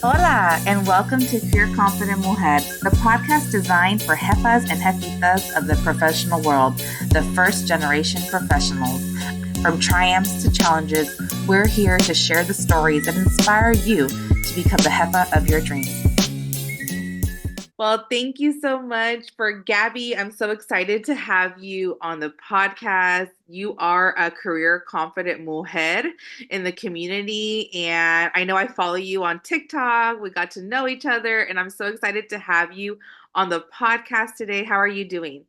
Hola, and welcome to Pure Confident Mujer, the podcast designed for jefas and jefitas of the professional world, the first generation professionals. From triumphs to challenges, we're here to share the stories that inspire you to become the jefa of your dreams. Well, thank you so much for Gabby. I'm so excited to have you on the podcast. You are a career confident mujer in the community, and I know I follow you on TikTok. We got to know each other, and I'm so excited to have you on the podcast today. How are you doing?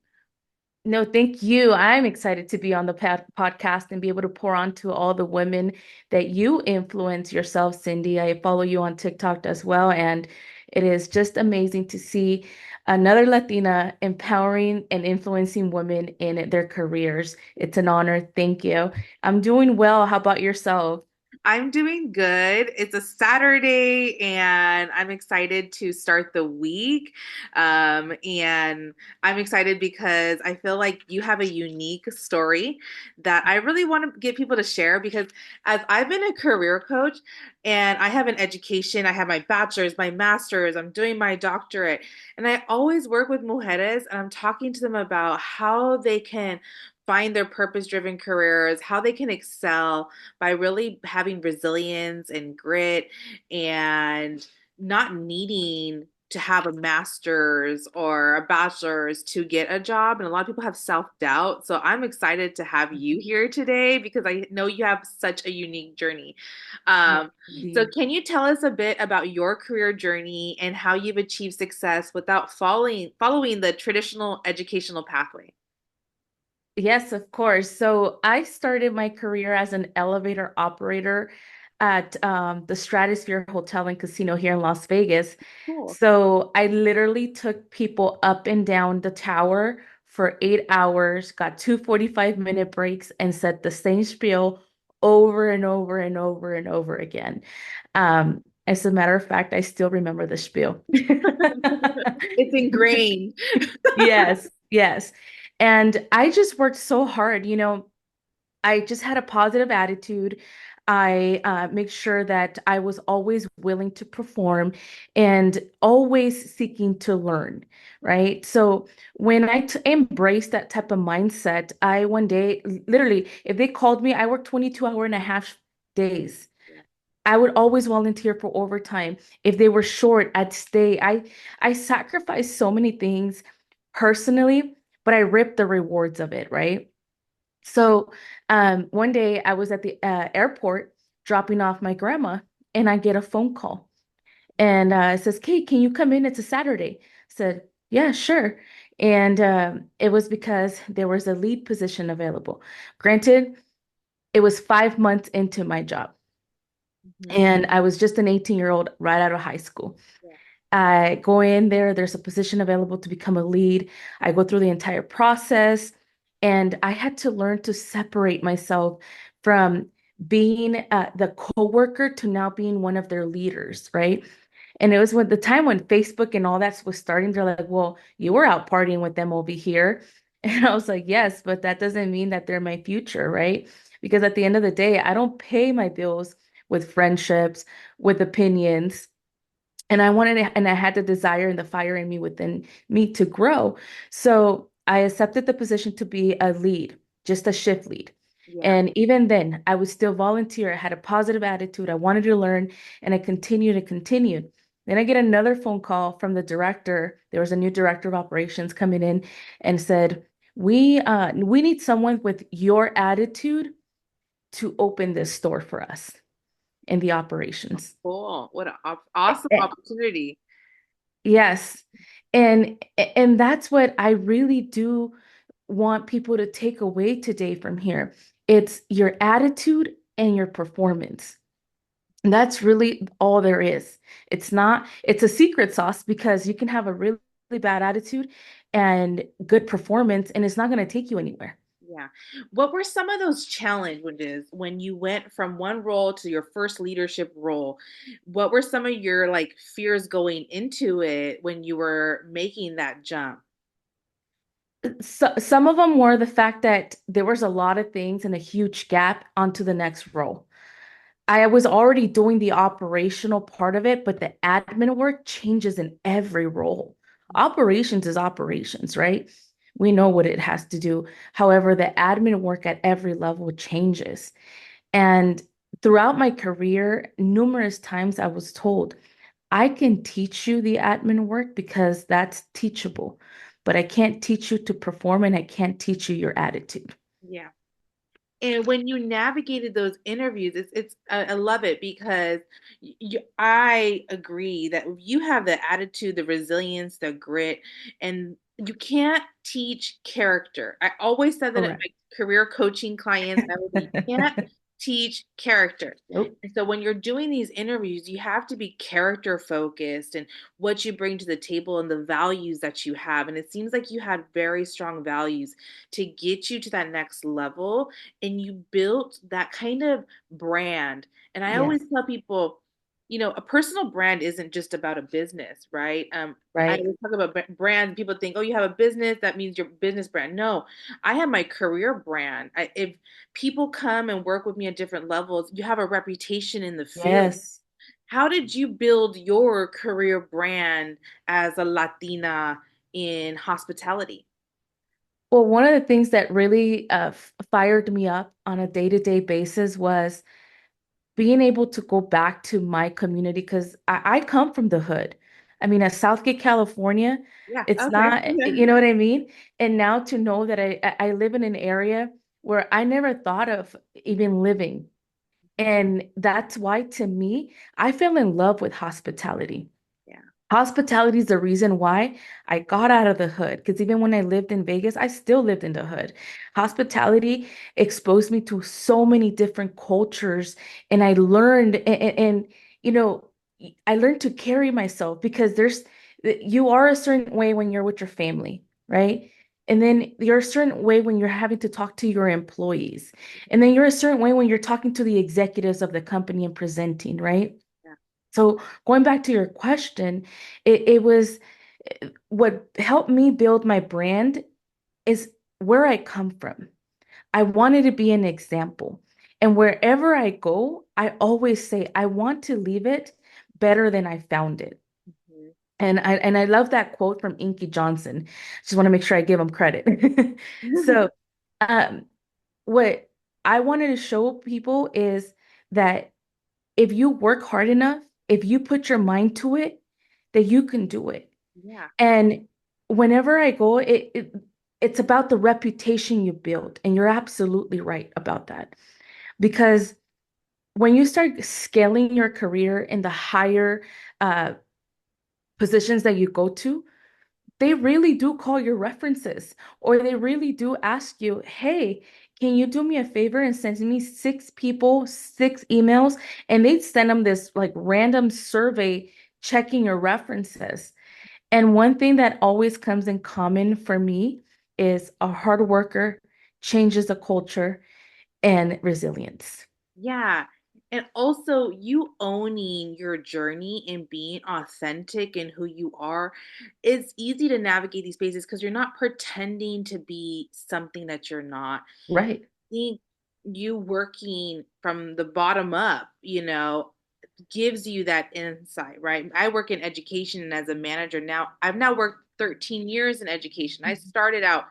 No, thank you. I'm excited to be on the podcast and be able to pour on to all the women that you influence yourself, Cindy. I follow you on TikTok as well, and it is just amazing to see another Latina empowering and influencing women in their careers. It's an honor. Thank you. I'm doing well. How about yourself? I'm doing good. It's a Saturday and I'm excited to start the week. And I'm excited because I feel like you have a unique story that I really want to get people to share because as I've been a career coach and I have an education, I have my bachelor's, my master's, I'm doing my doctorate, and I always work with mujeres and I'm talking to them about how they can find their purpose driven careers, how they can excel by really having resilience and grit and not needing to have a master's or a bachelor's to get a job. And a lot of people have self doubt. So I'm excited to have you here today because I know you have such a unique journey. Yes, Um, so, indeed. can you tell us a bit about your career journey and how you've achieved success without following the traditional educational pathway? Yes, of course. So I started my career as an elevator operator at the Stratosphere Hotel and Casino here in Las Vegas. Cool. So I literally took people up and down the tower for 8 hours, got two 45-minute breaks, and said the same spiel over and over and over and over again. As a matter of fact, I still remember the spiel. It's ingrained. Yes, yes. And I just worked so hard. I just had a positive attitude. I make sure that I was always willing to perform and always seeking to learn, right? So when I embraced that type of mindset, I one day, literally, if they called me, I worked 22-hour and a half days. I would always volunteer for overtime. If they were short, I'd stay. I sacrificed so many things personally, but I ripped the rewards of it, right? So one day I was at the airport dropping off my grandma, and I get a phone call, and it says, "Kate, can you come in? It's a Saturday." I said, "Yeah, sure." And it was because there was a lead position available. Granted, it was 5 months into my job, Mhm. and I was just an 18-year-old right out of high school. Yeah. I go in there, there's a position available to become a lead. I go through the entire process, and I had to learn to separate myself from being the coworker to now being one of their leaders, right? And it was when the time when Facebook and all that was starting, they're like, well, you were out partying with them over here. And I was like, yes, but that doesn't mean that they're my future, right? Because at the end of the day, I don't pay my bills with friendships, with opinions, and I wanted it, and I had the desire and the fire in me within me to grow. So I accepted the position to be a lead, just a shift lead. Yeah. And even then, I would still volunteer. I had a positive attitude. I wanted to learn, and I continued and continued. Then I get another phone call from the director. There was a new director of operations coming in and said, we need someone with your attitude to open this store for us in the operations." Cool. What an awesome opportunity. Yes. And that's what I really do want people to take away today from here. It's your attitude and your performance. And that's really all there is. It's a secret sauce because you can have a really, really bad attitude and good performance, and it's not going to take you anywhere. Yeah. What were some of those challenges when you went from one role to your first leadership role? What were some of your like fears going into it when you were making that jump? So some of them were the fact that there was a lot of things and a huge gap onto the next role. I was already doing the operational part of it, but the admin work changes in every role. Operations is operations, right? We know what it has to do. However, the admin work at every level changes. And throughout my career, numerous times I was told, I can teach you the admin work because that's teachable, but I can't teach you to perform and I can't teach you your attitude. Yeah. And when you navigated those interviews, it's I love it because I agree that you have the attitude, the resilience, the grit, and you can't teach character. I always said that at Correct. my career coaching clients, I would be, you can't teach character. Nope. And so when you're doing these interviews, you have to be character focused and what you bring to the table and the values that you have. And it seems like you had very strong values to get you to that next level, and you built that kind of brand. And I always Yes. tell people, a personal brand isn't just about a business, right? I Right. always talk about brand. People think, oh, you have a business, that means your business brand. No, I have my career brand. If people come and work with me at different levels, you have a reputation in the field. Yes. How did you build your career brand as a Latina in hospitality? Well, one of the things that really fired me up on a day-to-day basis was being able to go back to my community because I come from the hood. I mean, at Southgate, California, Yeah, it's okay. not, you know what I mean? And now to know that I live in an area where I never thought of even living. And that's why, to me, I fell in love with hospitality. Yeah. Hospitality is the reason why I got out of the hood. Because even when I lived in Vegas, I still lived in the hood. Hospitality exposed me to so many different cultures, and I learned, you know, I learned to carry myself because you are a certain way when you're with your family, right? And then you're a certain way when you're having to talk to your employees. And then you're a certain way when you're talking to the executives of the company and presenting, right? Yeah. So going back to your question, it was what helped me build my brand is where I come from. I wanted to be an example. And wherever I go, I always say, I want to leave it better than I found it. And I love that quote from Inky Johnson. Just want to make sure I give him credit. So, um, what I wanted to show people is that if you work hard enough, if you put your mind to it, that you can do it. Yeah. And whenever I go, it's about the reputation you build. And you're absolutely right about that. Because when you start scaling your career in the higher uh, positions that you go to, they really do call your references, or they really do ask you, hey, can you do me a favor and send me 6 people, 6 emails? And they'd send them this like random survey checking your references. And one thing that always comes in common for me is a hard worker changes a culture and resilience. Yeah. And also, you owning your journey and being authentic in who you are, it's easy to navigate these spaces because you're not pretending to be something that you're not. Right. Think you working from the bottom up, gives you that insight, right? I work in education and as a manager now, I've now worked 13 years in education. I started out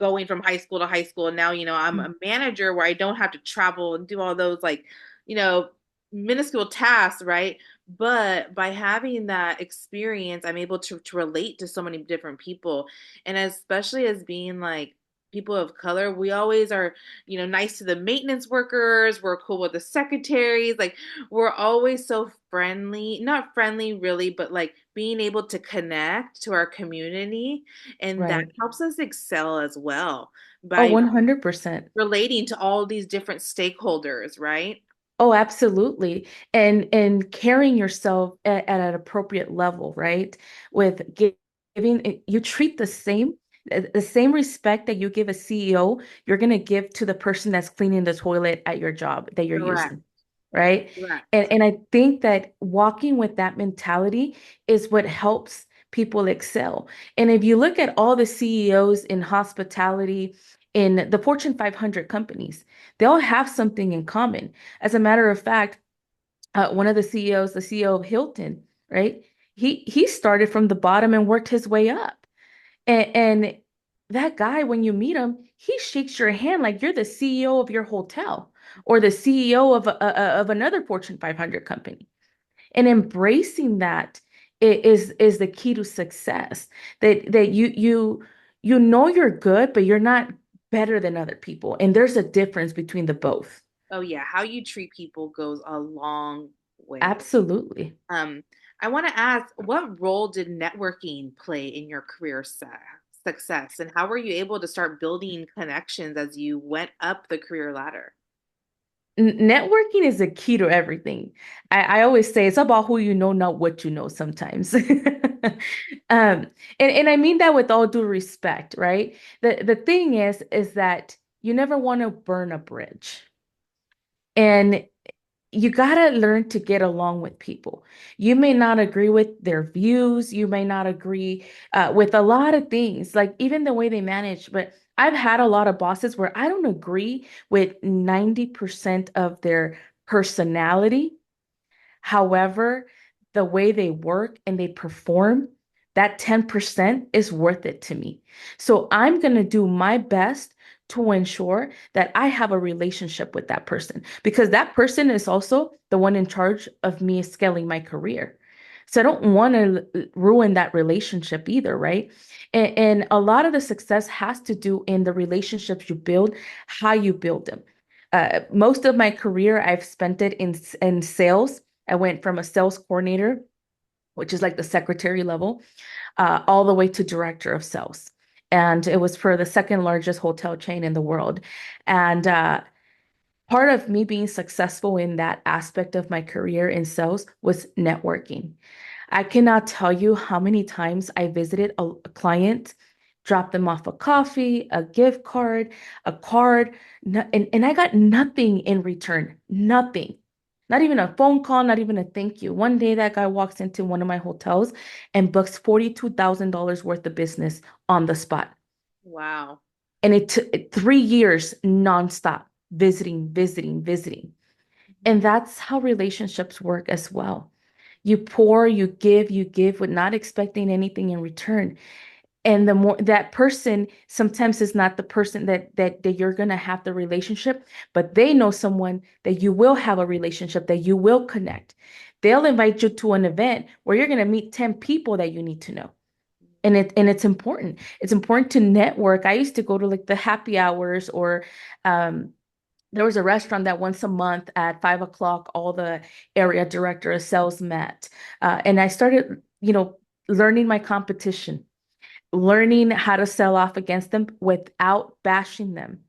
going from high school to high school, and now, I'm a manager where I don't have to travel and do all those like, you know, minuscule tasks, right? But by having that experience, I'm able to relate to so many different people. And especially as being like people of color, we always are, nice to the maintenance workers, we're cool with the secretaries, like we're always so friendly, not friendly really, but like being able to connect to our community. And that Right. helps us excel as well Oh, by 100%. relating to all these different stakeholders, right? Oh, absolutely. And carrying yourself at an appropriate level, right? With giving you treat the same respect that you give a CEO, you're going to give to the person that's cleaning the toilet at your job that you're Correct. using, right? Correct. And I think that walking with that mentality is what helps people excel. And if you look at all the CEOs in hospitality, in the Fortune 500 companies, they all have something in common. As a matter of fact, one of the CEOs, the CEO of Hilton, right? He started from the bottom and worked his way up. And that guy, when you meet him, he shakes your hand like you're the CEO of your hotel or the CEO of another Fortune 500 company. And embracing that is the key to success. That you know you're good, but you're not better than other people. And there's a difference between the both. Oh yeah, how you treat people goes a long way. Absolutely. Um, I want to ask, what role did networking play in your success, and how were you able to start building connections as you went up the career ladder? Networking is a key to everything. I always say it's about who you know, not what you know sometimes. And I mean that with all due respect, right? The thing is that you never want to burn a bridge. And you gotta learn to get along with people. You may not agree with their views. You may not agree with a lot of things, like even the way they manage. But I've had a lot of bosses where I don't agree with 90% of their personality. However, the way they work and they perform, that 10% is worth it to me. So I'm going to do my best to ensure that I have a relationship with that person because that person is also the one in charge of me scaling my career. So I don't want to ruin that relationship either, right? And a lot of the success has to do in the relationships you build, how you build them. Most of my career, I've spent it in sales. I went from a sales coordinator, which is like the secretary level, all the way to director of sales. And it was for the second largest hotel chain in the world. And part of me being successful in that aspect of my career in sales was networking. I cannot tell you how many times I visited a client, dropped them off a coffee, a gift card, a card, and I got nothing in return. Nothing. Not even a phone call, not even a thank you. One day that guy walks into one of my hotels and books $42,000 worth of business on the spot. Wow. And it took 3 years nonstop, visiting, visiting, visiting. And that's how relationships work as well. You pour, you give with not expecting anything in return. And the more that person sometimes is not the person that you're gonna have the relationship, but they know someone that you will have a relationship, that you will connect. They'll invite you to an event where you're gonna meet 10 people that you need to know. And it's important. It's important to network. I used to go to like the happy hours or there was a restaurant that once a month at 5 o'clock, all the area director of sales met. And I started, learning my competition, learning how to sell off against them without bashing them.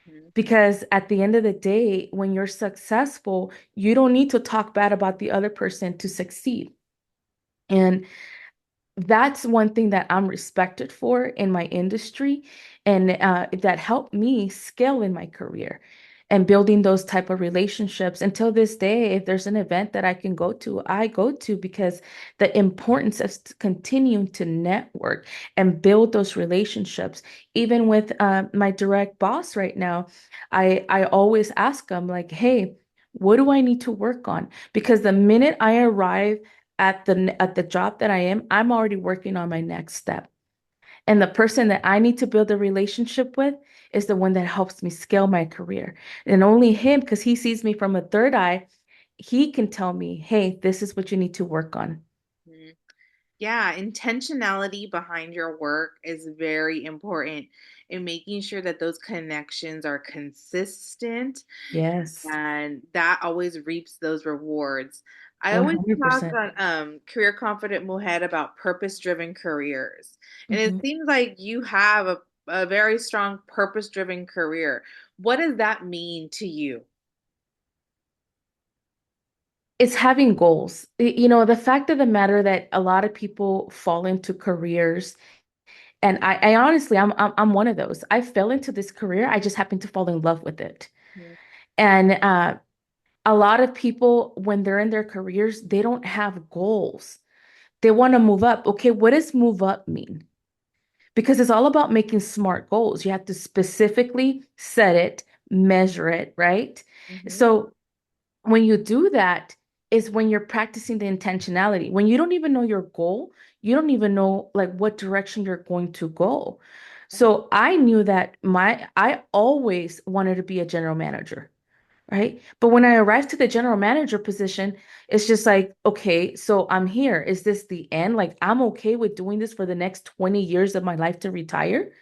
Mhm. Because at the end of the day, when you're successful, you don't need to talk bad about the other person to succeed. And that's one thing that I'm respected for in my industry, and that helped me scale in my career and building those type of relationships. Until this day, if there's an event that I can go to, I go to because the importance of continuing to network and build those relationships. Even with my direct boss right now, I always ask them like, "Hey, what do I need to work on?" Because the minute I arrive at the job that I am, I'm already working on my next step. And the person that I need to build a relationship with is the one that helps me scale my career. And only him, because he sees me from a third eye, he can tell me, hey, this is what you need to work on. Mhm. Yeah, intentionality behind your work is very important in making sure that those connections are consistent, Yes, and that always reaps those rewards. I always talk 100%. on Career Confident Mohead about purpose-driven careers. And it Mhm. seems like you have a very strong purpose-driven career. What does that mean to you? It's having goals. The fact of the matter that a lot of people fall into careers, and I honestly, I'm one of those. I fell into this career. I just happened to fall in love with it. Mhm. And a lot of people, when they're in their careers, they don't have goals. They want to move up. Okay, what does move up mean? Because it's all about making smart goals. You have to specifically set it, measure it, right? Mhm. So when you do that, is when you're practicing the intentionality. When you don't even know your goal, you don't even know like what direction you're going to go. So I knew that I always wanted to be a general manager, right? But when I arrived to the general manager position, it's just like, okay, so I'm here. Is this the end? Like I'm okay with doing this for the next 20 years of my life to retire?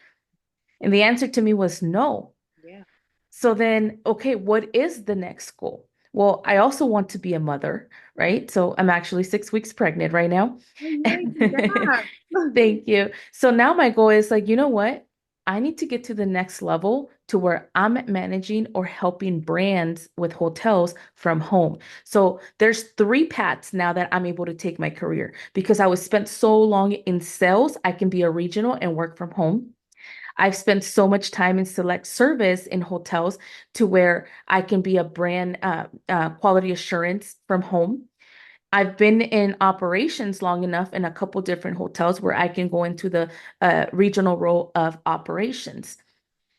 And the answer to me was no. Yeah. So then, okay, what is the next goal? Well, I also want to be a mother, right? So I'm actually 6 weeks pregnant right now. Oh, yay, congrats. Thank you. So now my goal is like, you know what? I need to get to the next level to where I'm managing or helping brands with hotels from home. So there's three paths now that I'm able to take my career because I was spent so long in sales, I can be a regional and work from home. I've spent so much time in select service in hotels to where I can be a brand quality assurance from home. I've been in operations long enough in a couple different hotels where I can go into the regional role of operations.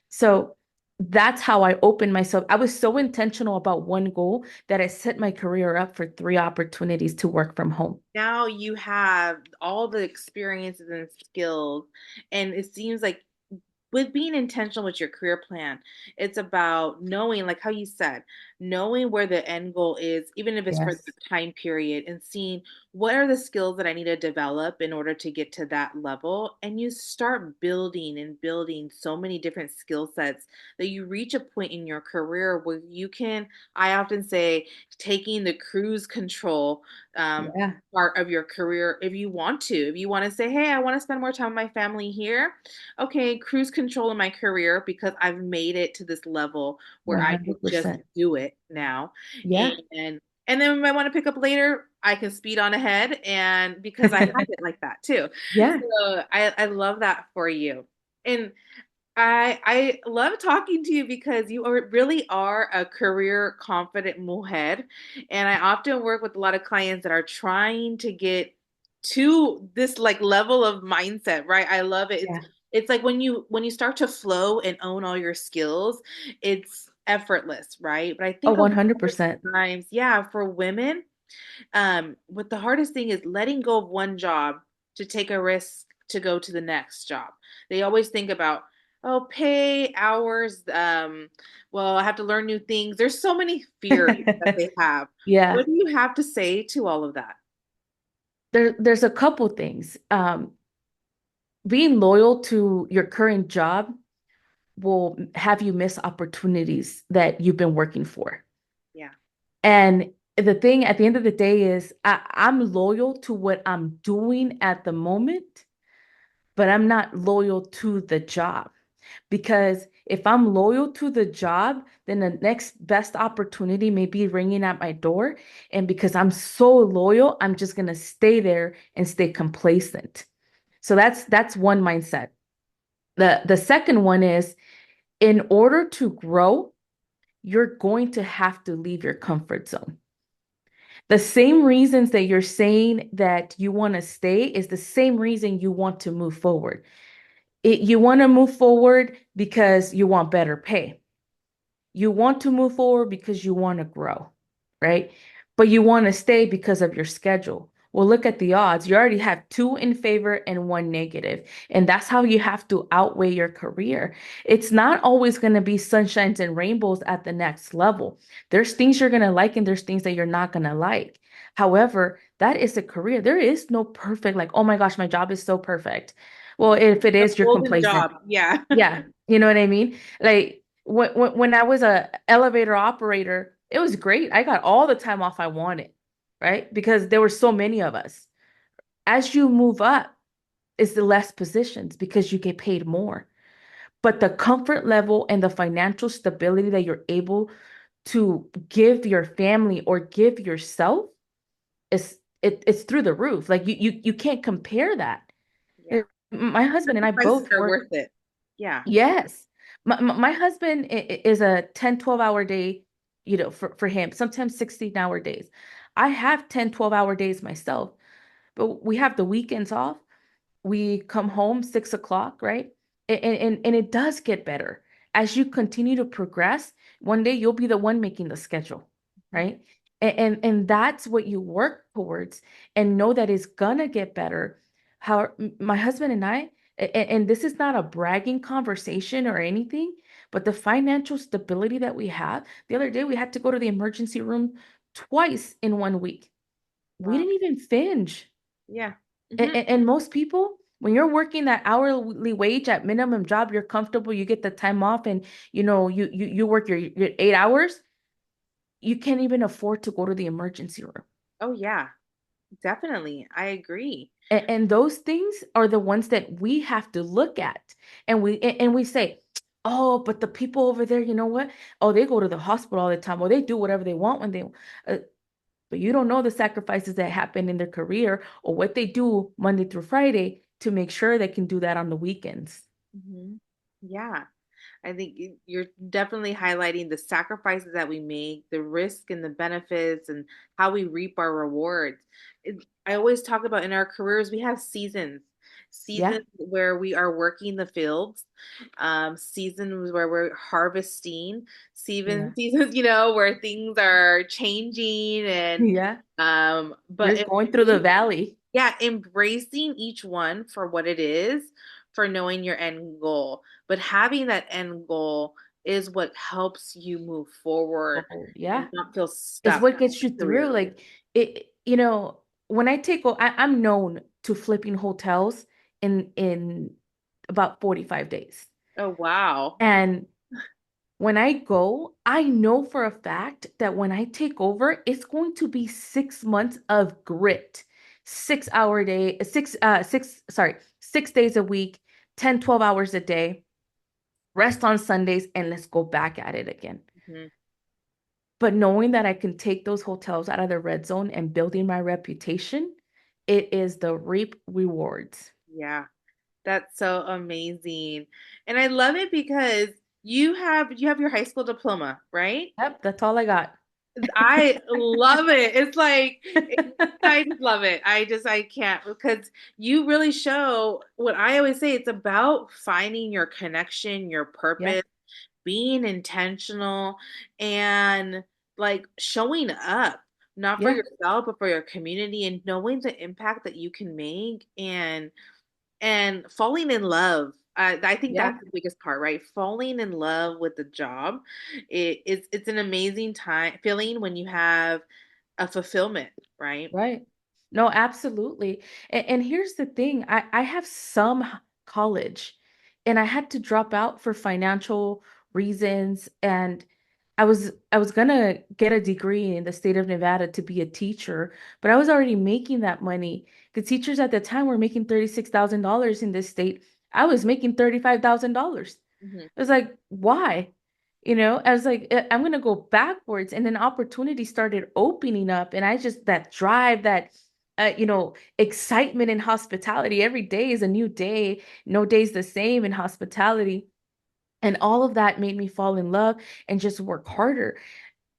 So that's how I opened myself. I was so intentional about one goal that I set my career up for three opportunities to work from home. Now you have all the experiences and skills, and it seems like with being intentional with your career plan, it's about knowing, like how you said, knowing where the end goal is, even if it's for the Yes. time period, and seeing what are the skills that I need to develop in order to get to that level. And you start building and building so many different skill sets that you reach a point in your career where you can, I often say, taking the cruise control Yeah. part of your career if you want to. If you want to say, hey, I want to spend more time with my family here, okay, cruise control in my career because I've made it to this level where I could just 100%. do it now. Yeah. And then when I want to pick up later, I can speed on ahead and because I have it like that too. Yeah. So I love that for you. And I love talking to you because you are really are a career confident mujer. And I often work with a lot of clients that are trying to get to this like level of mindset, right? I love it. Yeah. It's like when you start to flow and own all your skills, it's effortless, right? But I Oh, think a lot of 100%. times, yeah, for women, what the hardest thing is letting go of one job to take a risk to go to the next job. They always think about, oh, pay, hours, well, I have to learn new things. There's so many fears that they have. Yeah. What do you have to say to all of that? There's a couple things. Being loyal to your current job will have you miss opportunities that you've been working for. Yeah. And the thing at the end of the day is I'm loyal to what I'm doing at the moment, but I'm not loyal to the job. Because if I'm loyal to the job, then the next best opportunity may be ringing at my door. And because I'm so loyal, I'm just gonna stay there and stay complacent. So that's one mindset. The second one is in order to grow, you're going to have to leave your comfort zone. The same reasons that you're saying that you want to stay is the same reason you want to move forward. You want to move forward because you want better pay. You want to move forward because you want to grow, right? But you want to stay because of your schedule. Well, look at the odds. You already have two in favor and one negative. And that's how you have to outweigh your career. It's not always going to be sunshines and rainbows at the next level. There's things you're going to like and there's things that you're not going to like. However, that is a career. There is no perfect, like, oh my gosh, my job is so perfect. Well, if it The is, you're golden complacent. job. Yeah. Yeah, you know what I mean? Like when I was a elevator operator, it was great. I got all the time off I wanted, right? Because there were so many of us. As you move up, it's the less positions because you get paid more. But the comfort level and the financial stability that you're able to give your family or give yourself it's through the roof. Like you can't compare that. Yeah. My husband and I Sacrifices both are work. worth it. Yeah. Yes. My husband is a 10, 12-hour day, for him, sometimes 16-hour days. I have 10, 12-hour days myself, but we have the weekends off. We come home 6 o'clock, right? And it does get better. As you continue to progress, one day you'll be the one making the schedule, right? And that's what you work towards and know that it's gonna get better. How my husband and I, and this is not a bragging conversation or anything, but the financial stability that we have. The other day we had to go to the emergency room twice in 1 week. We Wow. didn't even finish. Yeah. And, Hmm. and most people, when you're working that hourly wage at minimum job, you're comfortable, you get the time off, and you work your 8 hours, you can't even afford to go to the emergency room. Oh yeah, definitely. I agree. And those things are the ones that we have to look at. And we say, oh, but the people over there, you know what? Oh, they go to the hospital all the time, or they do whatever they want when they uh, but you don't know the sacrifices that happen in their career or what they do Monday through Friday to make sure they can do that on the weekends. Hmm. Yeah. I think you're definitely highlighting the sacrifices that we make, the risk and the benefits, and how we reap our rewards. I always talk about in our careers, we have seasons, Yeah, seasons where we are working the fields, seasons where we're harvesting, yeah, seasons, where things are changing and, yeah. but You're going through the valley. yeah, embracing each one for what it is, for knowing your end goal. But having that end goal is what helps you move forward Oh, and yeah. not feel It's stuck what gets you in career. through. Like when I'm known to flipping hotels in about 45 days. Oh, wow. And when I go, I know for a fact that when I take over, it's going to be 6 months of grit. 6 hour day, sorry, 6 days a week, 10, 12 hours a day, rest on Sundays, and let's go back at it again. Mhm. But knowing that I can take those hotels out of the red zone and building my reputation, it is the reap rewards. Yeah, that's so amazing. And I love it because you have your high school diploma, right? Yep, that's all I got. I love it. I just love it. I can't because you really show what I always say. It's about finding your connection, your Yeah, purpose, being intentional, and like showing up, not for yeah, yourself, but for your community and knowing the impact that you can make and falling in love. I think yeah. that's the biggest part, right? Falling in love with the job. It's an amazing time feeling when you have a fulfillment, right? Right. No, absolutely. And here's the thing. I have some college and I had to drop out for financial reasons. And I was gonna get a degree in the state of Nevada to be a teacher, but I was already making that money. The teachers at the time were making $36,000 in this state. I was making $35,000. Hmm. I was like, why? I was like, I'm gonna go backwards. And then opportunities started opening up. And I just that drive, that excitement in hospitality. Every day is a new day. No day's the same in hospitality. And all of that made me fall in love and just work harder.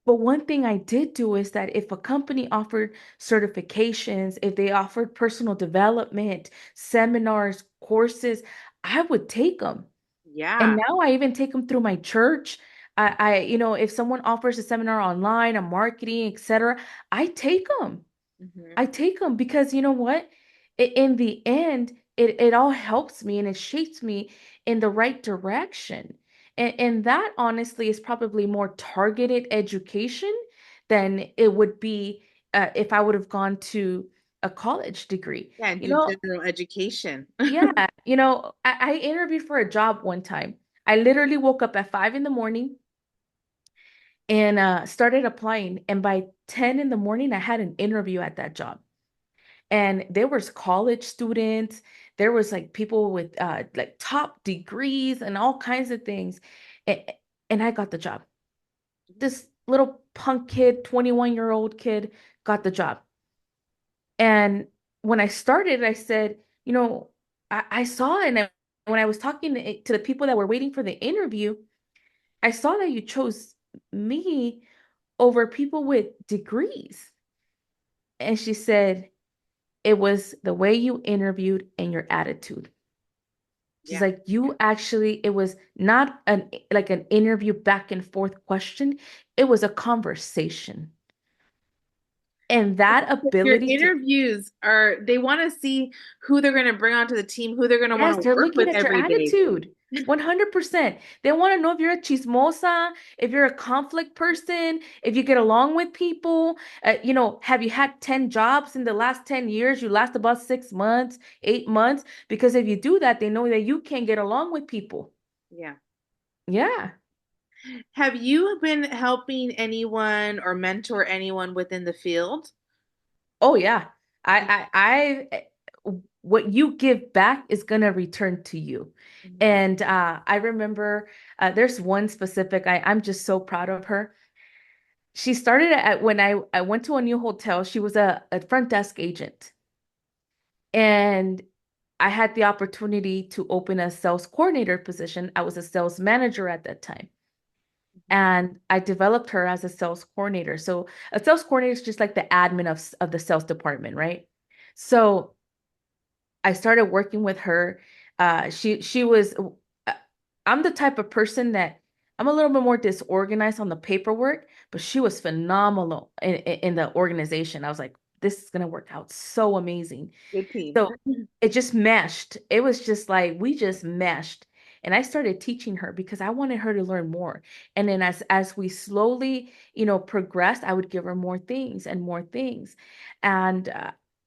But one thing I did do is that if a company offered certifications, if they offered personal development, seminars, courses, I would take them. And Yeah. now I even take them through my church. If someone offers a seminar online, a marketing, etc., I take them. Hmm. I take them because you know what? In the end, it all helps me and it shapes me in the right direction. And that honestly is probably more targeted education than it would be if I would have gone to a college degree. Yeah, and You do know, general education. yeah, I interviewed for a job one time. I literally woke up at 5 in the morning and started applying. And by 10 in the morning, I had an interview at that job. And there was college students, there was like people with like top degrees and all kinds of things. And, and I got the job. This little punk kid, 21-year-old kid, got the job. And when I started, I said, I saw it. And when I was talking to the people that were waiting for the interview, I saw that you chose me over people with degrees. And she said, it was the way you interviewed and your attitude. She's Yeah. like, it was not like an interview back and forth question. It was a conversation. And that Your ability to, interviews are, they want to see who they're going to bring onto the team, who they're going to want yes, to they're work looking with at your every day. attitude. 100%. They want to know if you're a chismosa, if you're a conflict person, if you get along with people. Have you had 10 jobs in the last 10 years? You last about 6 months, 8 months. Because if you do that, they know that you can't get along with people. Yeah. Yeah. Have you been helping anyone or mentor anyone within the field? Oh, yeah. What you give back is gonna return to you. Mhm. And I remember there's one specific, I'm just so proud of her. She started at when I went to a new hotel. She was a front desk agent. And I had the opportunity to open a sales coordinator position. I was a sales manager at that time. And I developed her as a sales coordinator. So a sales coordinator is just like the admin of the sales department, right? So I started working with her. She was uh, I'm the type of person that I'm a little bit more disorganized on the paperwork, but she was phenomenal in the organization. I was like, this is gonna work out so amazing. Good team. So it just meshed. It was just like we just meshed. And I started teaching her because I wanted her to learn more. And then as we slowly, progressed, I would give her more things and more things. And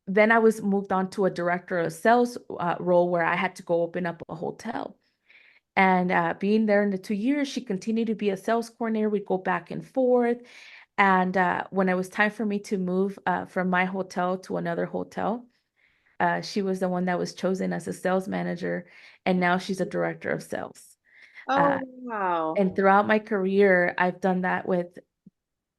then I was moved on to a director of sales role where I had to go open up a hotel. And being there in the 2 years, she continued to be a sales coordinator. We'd go back and forth. And when it was time for me to move from my hotel to another hotel, she was the one that was chosen as a sales manager, and now she's a director of sales. Uh, Oh, wow. and throughout my career, I've done that with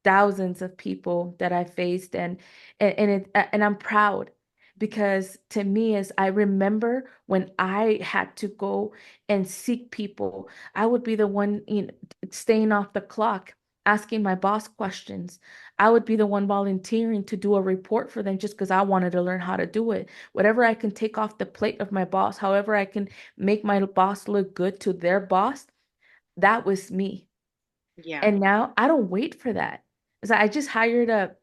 thousands of people that I faced, and I'm proud because to me, as I remember when I had to go and seek people, I would be the one, staying off the clock, asking my boss questions. I would be the one volunteering to do a report for them just because I wanted to learn how to do it. Whatever I can take off the plate of my boss, however I can make my boss look good to their boss, that was me. Yeah. And now I don't wait for that. So I just hired a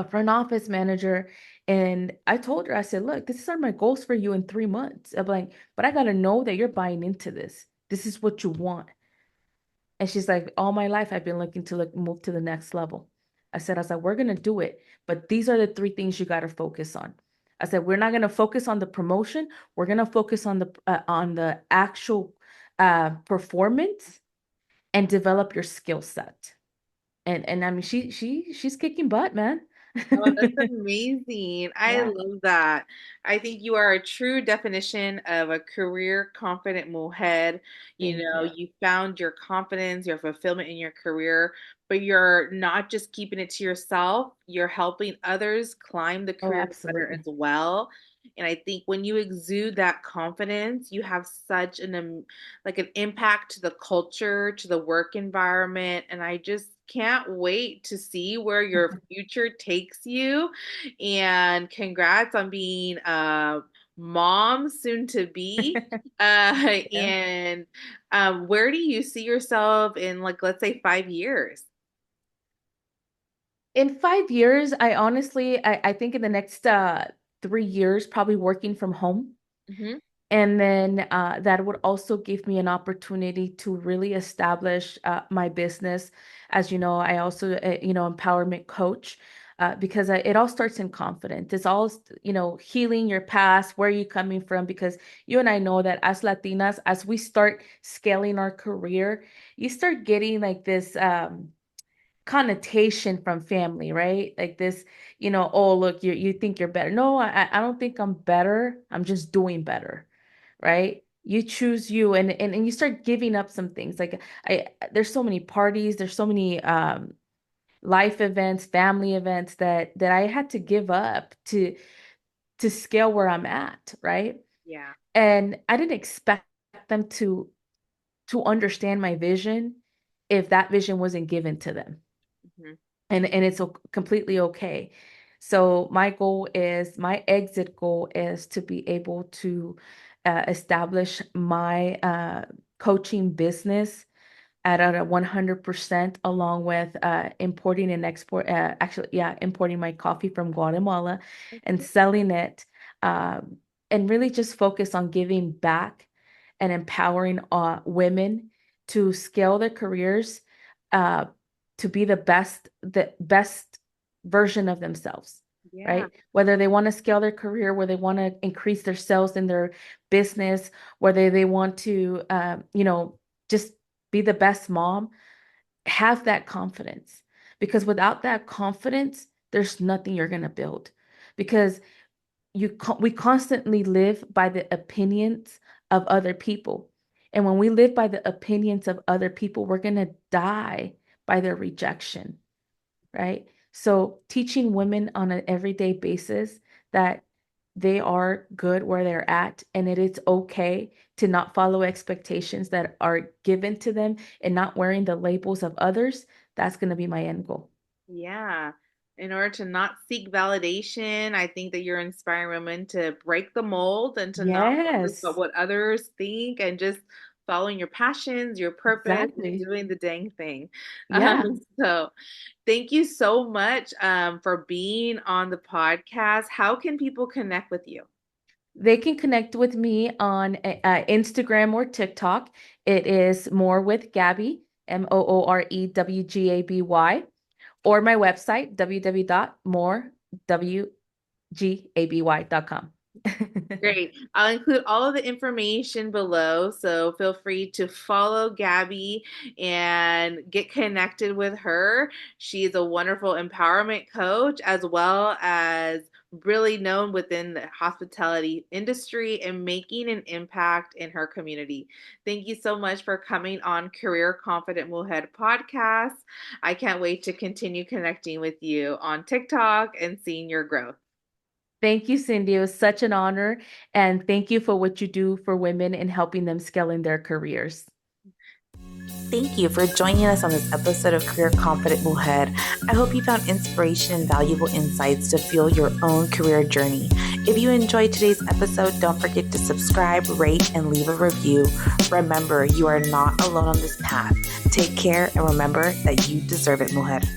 front office manager, and I told her, I said, look, these are my goals for you in 3 months. I'm like, but I gotta know that you're buying into this. This is what you want. And she's like, all my life I've been looking to move to the next level. I was like, we're gonna do it, but these are the three things you gotta focus on. I said, we're not gonna focus on the promotion. We're gonna focus on the actual performance and develop your skill set. And I mean she's kicking butt, man. Oh, that's amazing. I Yeah, love that. I think you are a true definition of a career confident mujer. thank you. You found your confidence, your fulfillment in your career, but you're not just keeping it to yourself. You're helping others climb the Oh, career ladder as absolutely. well. And I think when you exude that confidence, you have such like an impact to the culture, to the work environment, and I just can't wait to see where your future takes you. And congrats on being a mom soon to be. Yeah. And where do you see yourself in, like, let's say 5 years? In 5 years, I think in the next 3 years, probably working from home. Hmm. And then that would also give me an opportunity to really establish my business. As you know, I also, empowerment coach because it all starts in confidence. It's all, healing your past, where are you coming from? Because you and I know that as Latinas, as we start scaling our career, you start getting like this connotation from family, right? Like this, oh, look, you think you're better. No, I don't think I'm better. I'm just doing better, right? You choose you and you start giving up some things. Like there's so many parties, there's so many life events, family events that I had to give up to scale where I'm at, right? Yeah. And I didn't expect them to understand my vision if that vision wasn't given to them. Hmm. And it's completely okay. So my exit goal is to be able to establish my coaching business at a 100% along with importing and export actually yeah importing my coffee from Guatemala and selling it, and really just focus on giving back and empowering women to scale their careers, uh, to be the best version of themselves, Yeah. right? Whether they want to scale their career, whether they want to increase their sales in their business, whether they want to, just be the best mom, have that confidence. Because without that confidence, there's nothing you're going to build. Because we constantly live by the opinions of other people. And when we live by the opinions of other people, we're going to die by their rejection, right? So teaching women on an everyday basis that they are good where they're at, and it is okay to not follow expectations that are given to them and not wearing the labels of others, that's going to be my end goal. Yeah. In order to not seek validation, I think that you're inspiring women to break the mold and to not focus on Yes, what others think and just following your passions, your purpose, and exactly. doing the dang thing. Yeah. So thank you so much for being on the podcast. How can people connect with you? They can connect with me on Instagram or TikTok. It is More with Gaby, MOOREWGABY, or my website, www.morewgaby.com. Great. I'll include all of the information below, so feel free to follow Gabby and get connected with her. She is a wonderful empowerment coach as well as really known within the hospitality industry and making an impact in her community. Thank you so much for coming on Career Confident Woolhead podcast. I can't wait to continue connecting with you on TikTok and seeing your growth. Thank you, Cindy. It was such an honor. And thank you for what you do for women and helping them scale in their careers. Thank you for joining us on this episode of Career Confident Woolhead. I hope you found inspiration and valuable insights to fuel your own career journey. If you enjoyed today's episode, don't forget to subscribe, rate, and leave a review. Remember, you are not alone on this path. Take care and remember that you deserve it, Woolhead.